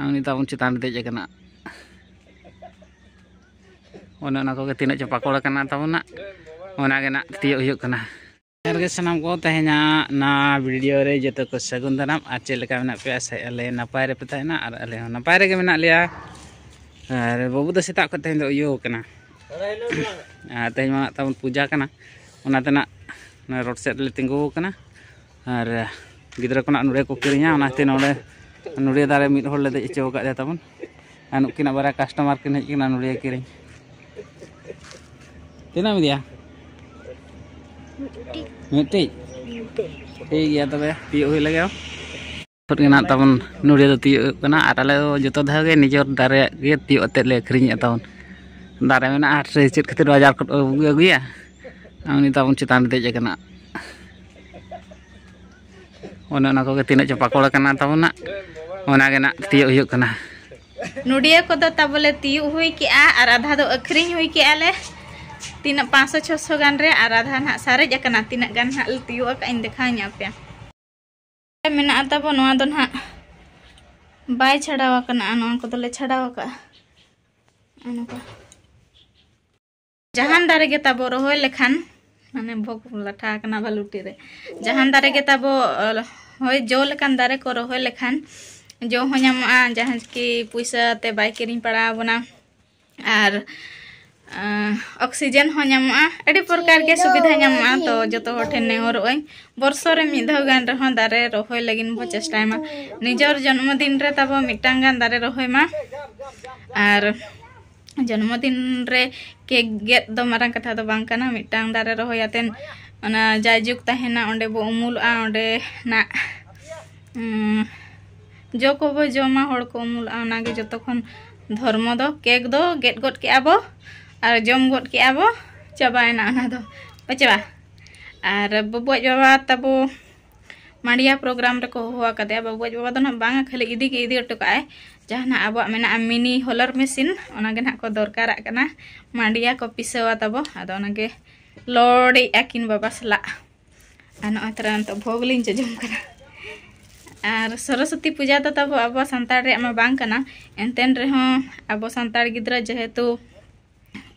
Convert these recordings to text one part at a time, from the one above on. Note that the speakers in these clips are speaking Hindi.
Ini tabun citan dej kana. Ona na ko ke tina copa kola kana tabun na. Ona ge na tiyo huyuk kana. Erge sanam ko tehnya na video re joto ko sagun danam ache leka menak pe ase ale napay re petana ar ale napay re ge menak lia. Ar babu do setak ko teh do uyuk kana. Teh ma tabun puja kana. Ona tena na road set le tinggu kana. Ar gidra ko na nure ko kirinya ona te nole nuria dare mid hol le dej coba dia tabun. Anu kina bara customer kin hej kina nuria kiring. Tina mi dia? Miti. Iya tebe tiup hui lagi oh. Kena tabun nuria do tiup kana ar ale joto dha ge nijor dare ge tiup atet le akring tabun. Dare mena 8 cit khatir bazar ko agu ya. Ini tabun citan dej kana. Ona na ko ke tina copa kola kana tabun na. Ona ge na tiup huyuk kana. Nuria ko do tabole tiup hui ki a ar adha do akring hui ki ale. Tina 500-600 gan re ar adha na sarej akana tina gan ha tiup ak ain dekhanya apya. Mena tabon noa do na bai chhadawa kana ano ko dole chhadawa ka. Ano ka. Jahan dare ge tabo rohoy lekhan mane bhog latha kana baluti re. Jahan dare ge tabo hoy jo lekan dare ko rohoy lekhan jo ho nyama jahan ki puisa te bai kiring pada bona ar oksigen ho nyama adi प्रकार के सुविधा nyama to joto hoten ne horoi borso re mid dhau gan rehon dare rohoy lagin bo chestai ma nijor janmodin re tabo mitang gan dare rohoy ma ar janmodin re ke get do marang katha do bang kana mitang dare rohoy aten ona jayjuk tahena onde bo umul a onde na जो को बो जमा हड़ को मूल आनागे जतो खन धर्म दो केक दो गेट गोट के आबो और जम गोट के आबो चाबायना ना दो पचवा और बबुआ बाबा तबो मांडिया प्रोग्राम रे को हुआ कदे बबुआ बाबा दो ना बांगा खाली इदी अटकाय जहाना आबो मेना मिनी होलर मशीन ओनागे ना को दरकार कना मांडिया को पिसवा तबो आदो ओनागे लोडी आकिन बाबा सला आनो अतरान तो भोगलिन जम कना और सरस्वती पूजा तो तब अब सानताड़ रे मा बांग कना एंतेन रे हो अब सानताड़ गिद्रा जेहेतु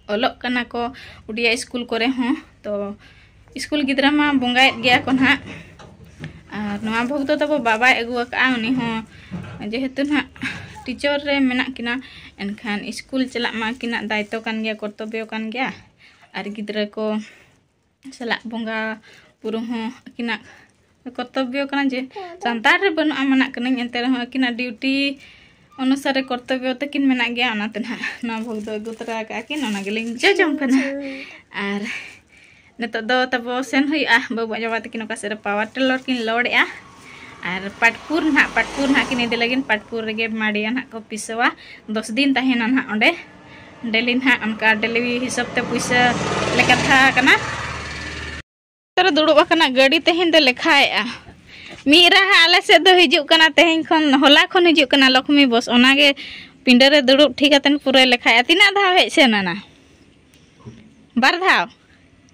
ओलोक कना को उडिया स्कूल करे हो तो स्कूल गिद्रा मा बंगाय गया को ना और नवा भोग तो तब बाबा एगु का उनी हो जेहेतु ना टीचर रे मेना किना एनखान स्कूल चला मा किना दायित्व कान गया कर्तव्य कान गया और गिद्रा को सला बंगा पुरु हो किना कर्तव्य कना जे संतार रे बनु आमना कना एंते रे किना ड्यूटी अनुसार कर्तव्य तकिन मेना गया ओनाते ना ना भोग दो गुतरा का किन ओना गेलिन जजम कना आर नेतो दो तबो सेन हुई आ बाबू जवा तकिन का सेरे पावर टेलर किन लोड आ आर पाटपुर ना किन दे लगिन पाटपुर रे गे माडिया ना को पिसवा 10 दिन तहेना ना ओंडे डेली ना उनका डेली हिसाब ते पैसा लेका था कना तर दुड़ुब कना गाड़ी तेहन दे लेखाए मीरा आले से दो हिजुक कना तेहन खन होला खन हिजुक कना लक्ष्मी बस ओनागे पिंडे रे दुड़ुब ठीक अतन पूरा लेखाए तिना धाव हे से ना बार धाव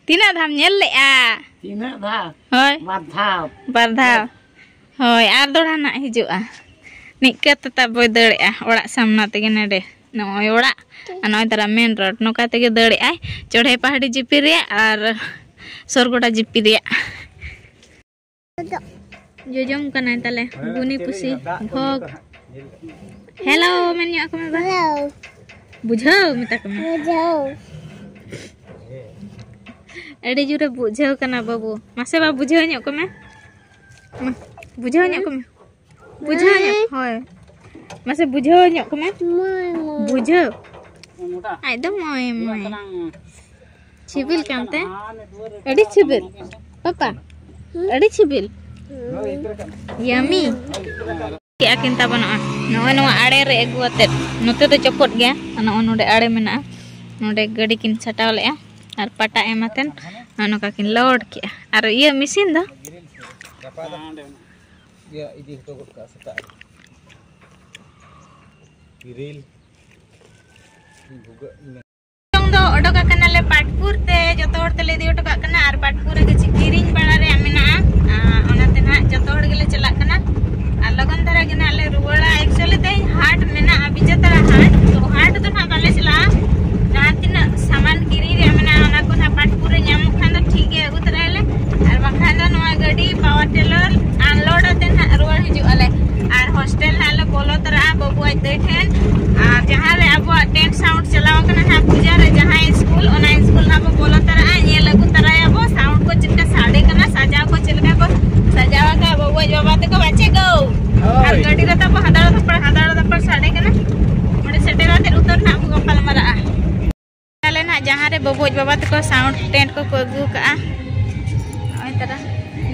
तिना धाम नेल ले आ तिना धाव होय बार धाव होय आर दोड़ा ना हिजुक निके तता बोय दड़े आ ओड़ा सामना तेगे नेडे नय ओड़ा नय तारा मेन रोड नोका तेगे दड़े आ चढ़े पहाड़ी जिपी रे आर सरगोटा जिपी रे जोजम कना तले बुनी पुसी भोग हेलो मेन्या को में हेलो बुझाओ मिता को में बुझाओ एडी जुरे बुझाओ कना बाबू मासे बा बुझाओ न्यो को में बुझाओ न्यो को में बुझाओ न्यो होय मासे बुझाओ न्यो को में बुझाओ आई दो मोय चिबिल कांते एडी चिबिल पापा एडी चिबिल यमी क्या किंता बना नोय नो आड़े रे एगुते नोते तो चपट गया अना नोडे आड़े मेना नोडे गाड़ी किन छटाव ले और पटा एमातेन अनो का किन लोड के और ये मशीन दो या इदी तो का सता रील दो ओडोका कनाले पाटपुर ते जतो हर तले दी ओटोका कना आर पाटपुर रे के किरिंग बड़ा रे आमेना ओनाते ना जतो हर गेले चला कना आ लगन धरा गना ले रुवड़ा एक्चुअली ते हाट बोलो तरा बाबू आज देखें और जहाँ रे अब टेंट साउंड चलाओ करना है पूजा रे जहाँ स्कूल ओना स्कूल ना बोलो तरा ये लगू तरा या वो साउंड को चिल्का साड़े करना सजाव को चिल्का को सजावा का बाबू आज बाबा तो को बच्चे गो और गड्डी रे तब हदाड़ पर साड़े करना मोड़े सेटेरा ते उतर ना अब गपल मरा चले ना जहाँ रे बाबू आज बाबा तो को साउंड टेंट को अगू का ओय तरा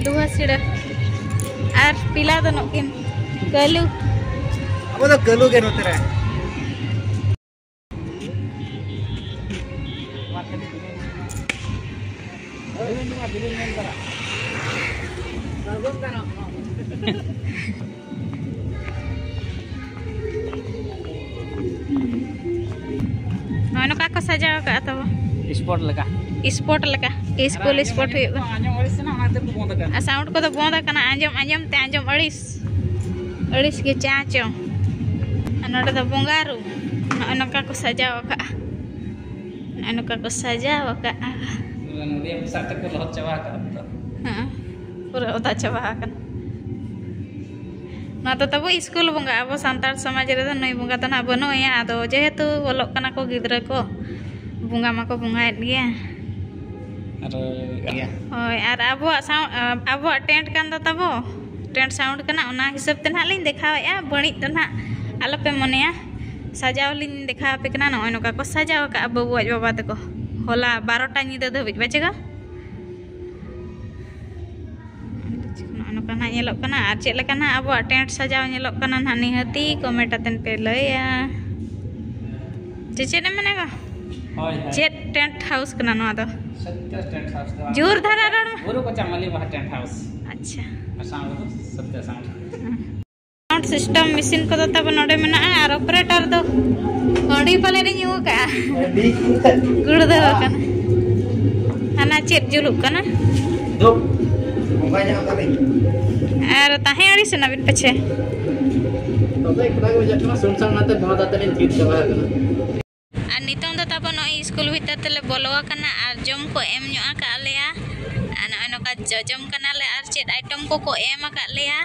लुहा सिड़ा और पिला तो नोकिन गलू अब तो गलू के नोते रहे नोनो का को सजाव का तब स्पॉट लगा स्पोर्ट लगा स्कूल स्पोर्ट हुई साउंड को तो बंद करना आंजम ते आंजम अड़िस के चाचो नोडे तो बोंगारू नोका को सजाव का नोका को सजाव का पूरा उदा चाबा का ना तो तब स्कूल बोंगा अब सानतार समाज रे नई बोंगा तो ना बनुया आदो जेहेतु बोलोक कना को गिद्रा को बोंगा मा को बोंगाएत गया होय और अब टेंट कान दो तबो टेंट साउंड कना ओना हिसाब ते ना लिन देखावेया बणी तो ना आलोपे मनेया सजाव लिन देखावे कना नय नोका को सजाव का बाबू आज बाबा तको होला 12टा निदा धबिज बाचेगा नोका ना नेलोक कना आर चेल कना अब टेंट सजाव नेलोक कना ना निहती कमेंट अतन पे लया चेचेने मनेगा चेट टेंट हाउस कना नो आदो सत्य टेंट हाउस जोर धारा रण गुरु को चामली बहा टेंट हाउस अच्छा साउंड तो सत्य साउंड सिस्टम मशीन को तो तब नोडे मेना और ऑपरेटर दो हडी पाले रे न्यू का गुड़ दो कना हना चेट जुलुक कना दो मोबाइल का नहीं और ताहे आड़ी सना बिन पछे तो एक लाग बजे कना सुनसान नाते बहुत आते जीत चला कना और नितों दो तब नो स्कूल भीतर तले बोलवा कना और जम को एम न्यो का लेया और नो का जम कना ले और चेट आइटम को एम का लेया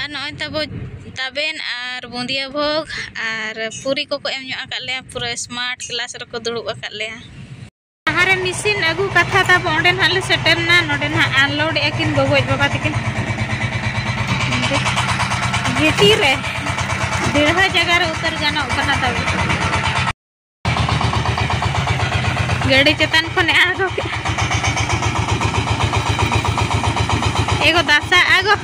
और नो तब तबेन और बुंदिया भोग और पूरी को एम न्यो का लेया पूरा स्मार्ट क्लास रे को दुड़ुब का लेया हारे मशीन अगु कथा तब ओंडे नाले सेटर ना नोडे ना अनलोड एकिन बाबू बाबा तकिन गेटी रे डेढ़ जगह रे उतर गाना कना तब गाड़ी चेतन खने आगो एगो दासा आगो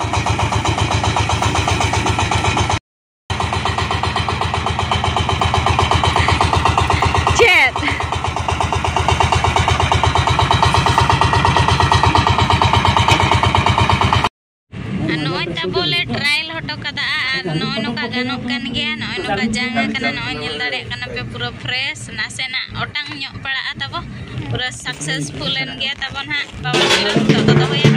चेत नोय तबोले ट्रायल हटो कदा और नोय नोका गानोक कान गया नोय नोका जांगा कना नोय नेल दाड़े कना पे पूरा फ्रेश नासेना ओटांग न्यो पड़ा तब पूरा सक्सेसफुल एन गया तब ना बाबा तो होया